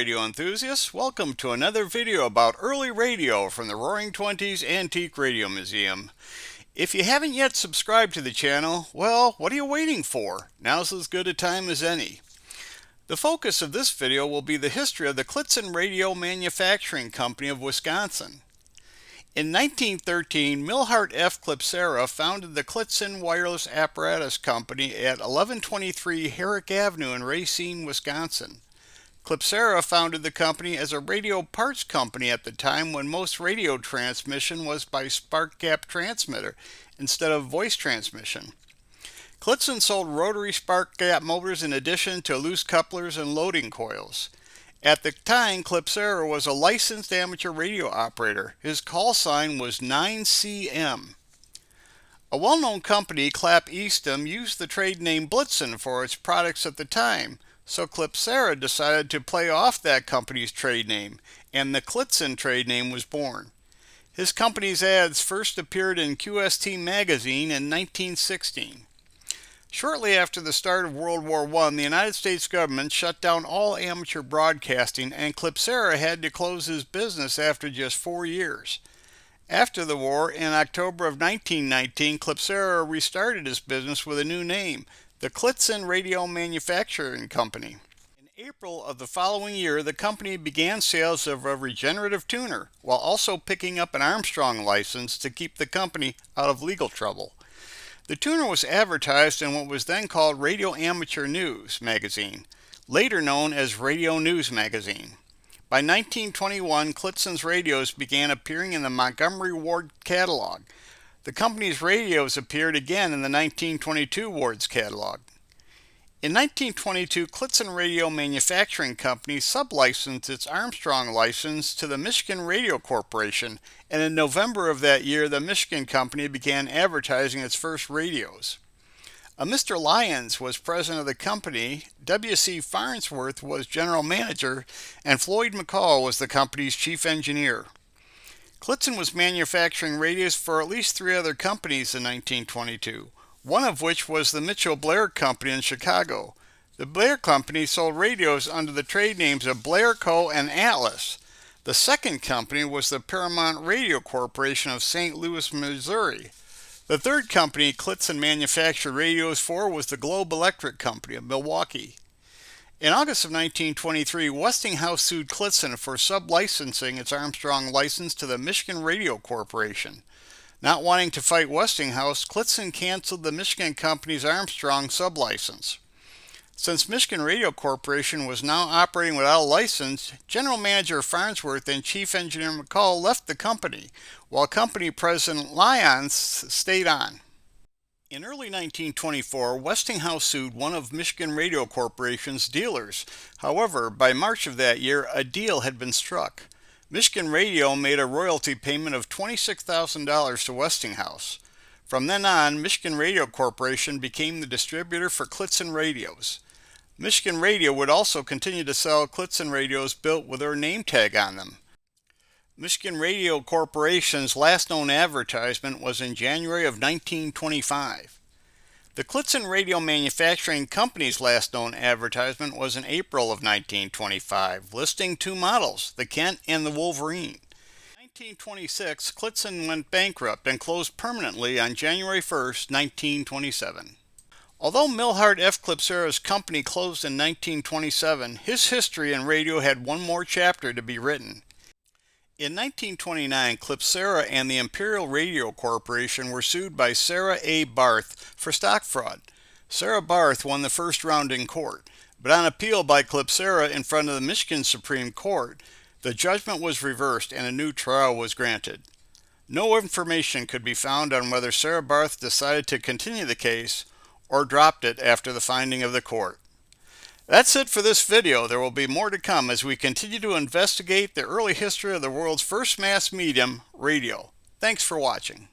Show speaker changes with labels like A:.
A: radio enthusiasts. Welcome to another video about early radio from the Roaring Twenties Antique Radio Museum. If you haven't yet subscribed to the channel, well, what are you waiting for? Now's as good a time as any. The focus of this video will be the history of the Klitzen Radio Manufacturing Company of Wisconsin. In 1913, Milhart F. Klitzen founded the Klitzen Wireless Apparatus Company at 1123 Herrick Avenue in Racine, Wisconsin. Klitzen founded the company as a radio parts company at the time when most radio transmission was by spark gap transmitter instead of voice transmission. Klitzen sold rotary spark gap motors in addition to loose couplers and loading coils. At the time, Klitzen was a licensed amateur radio operator. His call sign was 9CM. A well-known company, Clap Eastham, used the trade name Blitzen for its products at the time, so Klitzen decided to play off that company's trade name, and the Klitzen trade name was born. His company's ads first appeared in QST magazine in 1916. Shortly after the start of World War I, the United States government shut down all amateur broadcasting, and Klitzen had to close his business after just 4 years. After the war, in October of 1919, Klitzen restarted his business with a new name, the Klitzen Radio Manufacturing Company. In April of the following year, the company began sales of a regenerative tuner, while also picking up an Armstrong license to keep the company out of legal trouble. The tuner was advertised in what was then called Radio Amateur News magazine, later known as Radio News magazine. By 1921, Klitzen's radios began appearing in the Montgomery Ward catalog. The company's radios appeared again in the 1922 Ward's catalog. In 1922, Klitzen Radio Manufacturing Company sublicensed its Armstrong license to the Michigan Radio Corporation, and in November of that year, the Michigan company began advertising its first radios. A Mr. Lyons was president of the company, W.C. Farnsworth was general manager, and Floyd McCall was the company's chief engineer. Klitzen was manufacturing radios for at least 3 other companies in 1922. One of which was the Mitchell-Blair Company in Chicago. The Blair Company sold radios under the trade names of Blair Co. and Atlas. The second company was the Paramount Radio Corporation of St. Louis, Missouri. The third company Klitzen manufactured radios for was the Globe Electric Company of Milwaukee. In August of 1923, Westinghouse sued Klitzen for sublicensing its Armstrong license to the Michigan Radio Corporation. Not wanting to fight Westinghouse, Klitzen canceled the Michigan company's Armstrong sublicense. Since Michigan Radio Corporation was now operating without a license, General Manager Farnsworth and Chief Engineer McCall left the company, while company President Lyons stayed on. In early 1924, Westinghouse sued one of Michigan Radio Corporation's dealers. However, by March of that year, a deal had been struck. Michigan Radio made a royalty payment of $26,000 to Westinghouse. From then on, Michigan Radio Corporation became the distributor for Klitzen radios. Michigan Radio would also continue to sell Klitzen radios built with their name tag on them. Michigan Radio Corporation's last known advertisement was in January of 1925. The Klitzen Radio Manufacturing Company's last known advertisement was in April of 1925, listing 2 models, the Kent and the Wolverine. In 1926, Klitzen went bankrupt and closed permanently on January 1, 1927. Although Milhart F. Klitzen's company closed in 1927, his history in radio had one more chapter to be written. In 1929, Klitzen and the Imperial Radio Corporation were sued by Sarah A. Barth for stock fraud. Sarah Barth won the first round in court, but on appeal by Klitzen in front of the Michigan Supreme Court, the judgment was reversed and a new trial was granted. No information could be found on whether Sarah Barth decided to continue the case or dropped it after the finding of the court. That's it for this video. There will be more to come as we continue to investigate the early history of the world's first mass medium, radio. Thanks for watching.